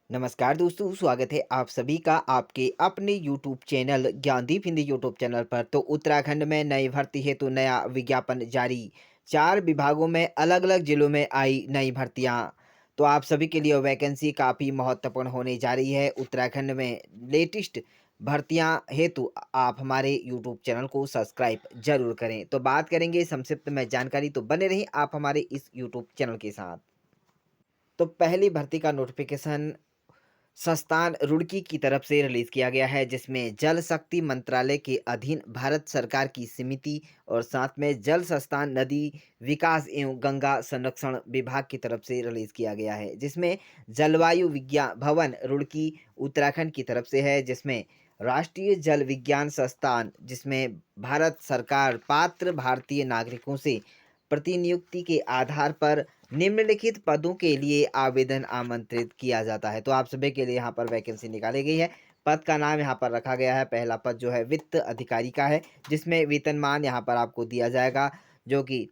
नमस्कार दोस्तों, स्वागत है आप सभी का आपके अपने YouTube channel Gyandeep Hindi YouTube channel पर। तो उत्तराखंड में नई भर्ती हेतु नया विज्ञापन जारी। 4 विभागों में अलग-अलग जिलों में आई नई भर्तियां। तो आप सभी के लिए वैकेंसी काफ़ी महत्वपूर्ण होने जा रही है। उत्तराखंड में लेटेस्ट भर्तियां हेतु आप हमारे यूट्यूब चैनल को सब्सक्राइब जरूर करें। तो बात करेंगे संक्षिप्त में जानकारी, तो बने रहिए आप हमारे इस यूट्यूब चैनल के साथ। तो पहली भर्ती का नोटिफिकेशन संस्थान रुड़की की तरफ से रिलीज किया गया है, जिसमें जल शक्ति मंत्रालय के अधीन भारत सरकार की समिति और साथ में जल संस्थान नदी विकास एवं गंगा संरक्षण विभाग की तरफ से रिलीज किया गया है, जिसमें जलवायु विज्ञान भवन रुड़की उत्तराखंड की तरफ से है, जिसमें राष्ट्रीय जल विज्ञान संस्थान, जिसमें भारत सरकार पात्र भारतीय नागरिकों से प्रतिनियुक्ति के आधार पर निम्नलिखित पदों के लिए आवेदन आमंत्रित किया जाता है। तो आप सभी के लिए यहाँ पर वैकेंसी निकाली गई है। पद का नाम यहाँ पर रखा गया है। पहला पद जो है वित्त अधिकारी का है, जिसमें वेतनमान यहाँ पर आपको दिया जाएगा, जो कि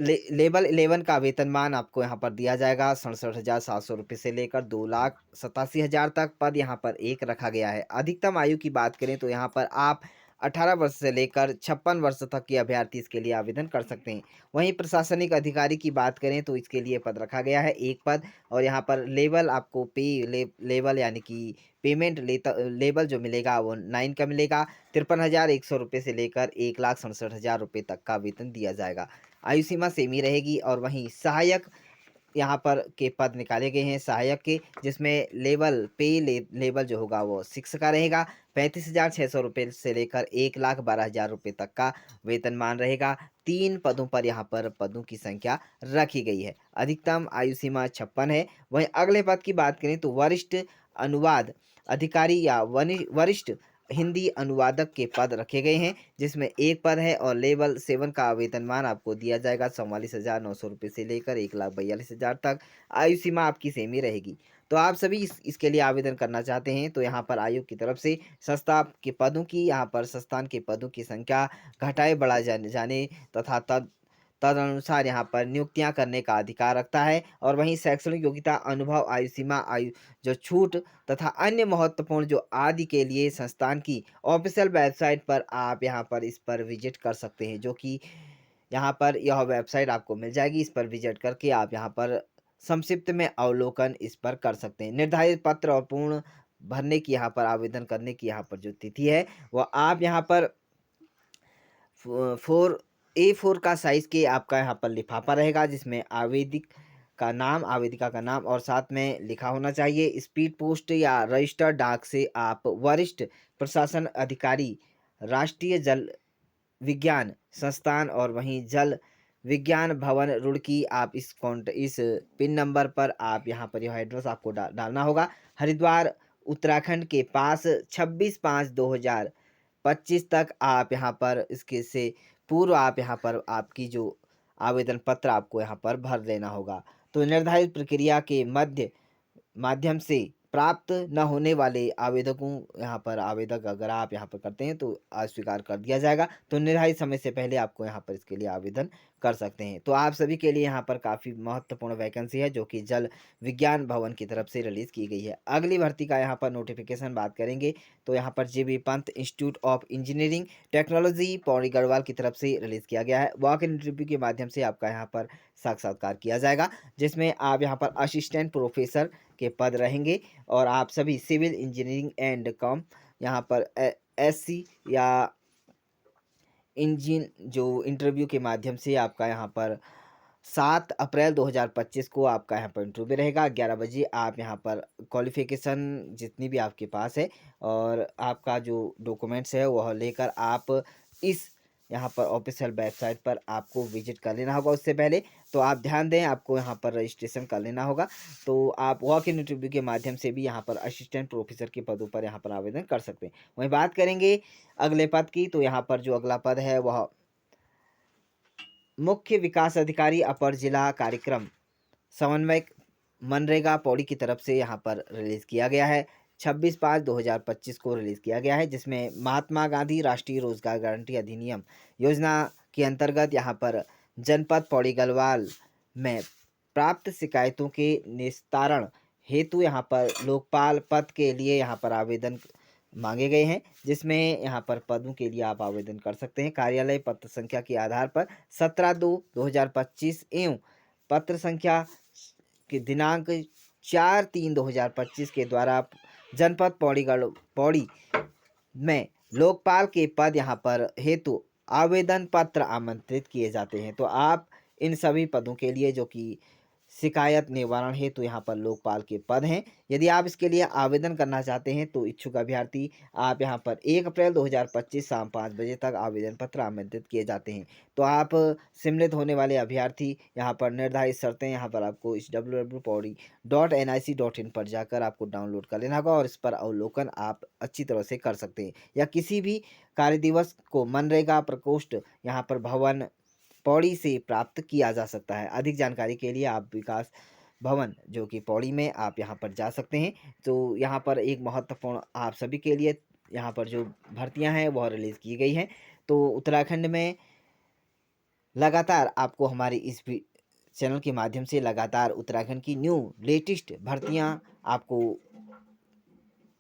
लेवल 11 का वेतनमान आपको यहाँ पर दिया जाएगा 67,700 रुपये से लेकर 2,87,000 तक। पद यहाँ पर एक रखा गया है। अधिकतम आयु की बात करें तो यहाँ पर आप 18 वर्ष से लेकर 56 वर्ष तक के अभ्यर्थी इसके लिए आवेदन कर सकते हैं। वहीं प्रशासनिक अधिकारी की बात करें तो इसके लिए पद रखा गया है एक पद, और यहाँ पर लेवल आपको लेवल यानी कि पेमेंट लेवल जो मिलेगा वो 9 का मिलेगा। 53,100 रुपये से लेकर 1,67,000 रुपये तक का वेतन दिया जाएगा। आयु सीमा सेम ही रहेगी। और वहीं सहायक यहाँ पर के पद निकाले गए हैं सहायक के, जिसमें लेवल जो होगा वो 6 का रहेगा। 35,600 रुपये से लेकर 1,12,000 रुपये तक का वेतनमान रहेगा। 3 पदों पर यहाँ पर पदों की संख्या रखी गई है। अधिकतम आयु सीमा 56 है। वहीं अगले पद की बात करें तो वरिष्ठ अनुवाद अधिकारी या वरिष्ठ हिंदी अनुवादक के पद रखे गए हैं, जिसमें एक पद है और लेवल 7 का वेतनमान आपको दिया जाएगा 44,900 रुपये से लेकर 1,42,000 तक। आयु सीमा आपकी सेम ही रहेगी। तो आप सभी इसके लिए आवेदन करना चाहते हैं तो यहाँ पर आयोग की तरफ से संस्था के पदों की यहाँ पर संस्थान के पदों की संख्या घटाए बढ़ाए जाने तथा तदनुसार यहाँ पर नियुक्तियां करने का अधिकार रखता है। और वहीं शैक्षणिक योग्यता, अनुभव, आयु सीमा, आयु जो छूट तथा अन्य महत्वपूर्ण जो आदि के लिए संस्थान की ऑफिशियल वेबसाइट पर आप यहाँ पर इस पर विजिट कर सकते हैं, जो कि यहाँ पर यह वेबसाइट आपको मिल जाएगी। इस पर विजिट करके आप यहाँ पर संक्षिप्त में अवलोकन इस पर कर सकते हैं। निर्धारित पत्र और पूर्ण भरने की यहाँ पर आवेदन करने की यहाँ पर जो तिथि है वह आप यहाँ पर 4A4 का साइज़ के आपका यहाँ पर लिफाफा रहेगा, जिसमें आवेदिका का नाम और साथ में लिखा होना चाहिए। स्पीड पोस्ट या रजिस्टर्ड डाक से आप वरिष्ठ प्रशासन अधिकारी, राष्ट्रीय जल विज्ञान संस्थान और वहीं जल विज्ञान भवन रुड़की, आप इस पिन नंबर पर आप यहाँ पर यह एड्रेस आपको डालना होगा। हरिद्वार उत्तराखंड के पास 26/5/2025 तक आप यहाँ पर इसके से पूर्व आप यहाँ पर आपकी जो आवेदन पत्र आपको यहाँ पर भर देना होगा। तो निर्धारित प्रक्रिया के माध्यम से प्राप्त न होने वाले आवेदकों यहाँ पर आवेदक अगर आप यहाँ पर करते हैं तो अस्वीकार कर दिया जाएगा। तो निर्धारित समय से पहले आपको यहाँ पर इसके लिए आवेदन कर सकते हैं। तो आप सभी के लिए यहाँ पर काफ़ी महत्वपूर्ण वैकेंसी है, जो कि जल विज्ञान भवन की तरफ से रिलीज़ की गई है। अगली भर्ती का यहाँ पर नोटिफिकेशन बात करेंगे तो यहाँ पर JB Pant institute of engineering technology Pauri Garhwal की तरफ से रिलीज़ किया गया है। वॉक इन इंटरव्यू के माध्यम से आपका यहाँ पर साक्षात्कार किया जाएगा, जिसमें आप यहाँ पर असिस्टेंट प्रोफेसर के पद रहेंगे। और आप सभी सिविल इंजीनियरिंग एंड कॉम यहाँ पर SC या इंजीन जो इंटरव्यू के माध्यम से आपका यहाँ पर 7 अप्रैल 2025 को आपका यहाँ पर इंटरव्यू रहेगा 11 बजे। आप यहाँ पर क्वालिफिकेशन जितनी भी आपके पास है और आपका जो डॉक्यूमेंट्स है वह लेकर आप इस यहाँ पर ऑफिशियल वेबसाइट पर आपको विजिट कर लेना होगा। उससे पहले तो आप ध्यान दें, आपको यहाँ पर रजिस्ट्रेशन कर लेना होगा। तो आप वॉक इन इंटरव्यू के माध्यम से भी यहाँ पर असिस्टेंट प्रोफेसर के पदों पर यहाँ पर आवेदन कर सकते हैं। वहीं बात करेंगे अगले पद की, तो यहाँ पर जो अगला पद है वह मुख्य विकास अधिकारी अपर जिला कार्यक्रम समन्वयक मनरेगा पौड़ी की तरफ से यहाँ पर रिलीज़ किया गया है। 26/5/2025 को रिलीज़ किया गया है, जिसमें महात्मा गांधी राष्ट्रीय रोजगार गारंटी अधिनियम योजना के अंतर्गत यहाँ पर जनपद पौड़ी गढ़वाल में प्राप्त शिकायतों के निस्तारण हेतु यहाँ पर लोकपाल पद के लिए यहाँ पर आवेदन मांगे गए हैं, जिसमें यहाँ पर पदों के लिए आप आवेदन कर सकते हैं। कार्यालय पत्र संख्या के आधार पर 17/2/2025 एवं पत्र संख्या के दिनांक 4/3/2025 के द्वारा जनपद पौड़ी में लोकपाल के पद यहाँ पर हेतु आवेदन पत्र आमंत्रित किए जाते हैं। तो आप इन सभी पदों के लिए जो कि शिकायत निवारण हेतु यहाँ पर लोकपाल के पद हैं, यदि आप इसके लिए आवेदन करना चाहते हैं तो इच्छुक अभ्यर्थी आप यहाँ पर 1 अप्रैल 2025 शाम 5 बजे तक आवेदन पत्र आमंत्रित किए जाते हैं। तो आप सम्मिलित होने वाले अभ्यर्थी यहाँ पर निर्धारित शर्तें यहाँ पर आपको इस www.pauri.nic.in पर जाकर आपको डाउनलोड कर लेना होगा और इस पर अवलोकन आप अच्छी तरह से कर सकते हैं। या किसी भी कार्य दिवस को मनरेगा प्रकोष्ठ यहाँ पर भवन पौड़ी से प्राप्त किया जा सकता है। अधिक जानकारी के लिए आप विकास भवन जो कि पौड़ी में आप यहाँ पर जा सकते हैं। तो यहाँ पर एक महत्वपूर्ण आप सभी के लिए यहाँ पर जो भर्तियां हैं वह रिलीज़ की गई हैं। तो उत्तराखंड में लगातार आपको हमारी इस चैनल के माध्यम से लगातार उत्तराखंड की न्यू लेटेस्ट भर्तियां आपको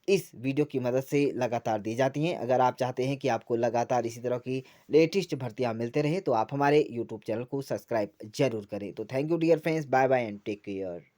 इस वीडियो की मदद से लगातार दी जाती हैं। अगर आप चाहते हैं कि आपको लगातार इसी तरह की लेटेस्ट भर्तियां मिलते रहे तो आप हमारे यूट्यूब चैनल को सब्सक्राइब जरूर करें। तो thank you dear friends, bye bye and take care.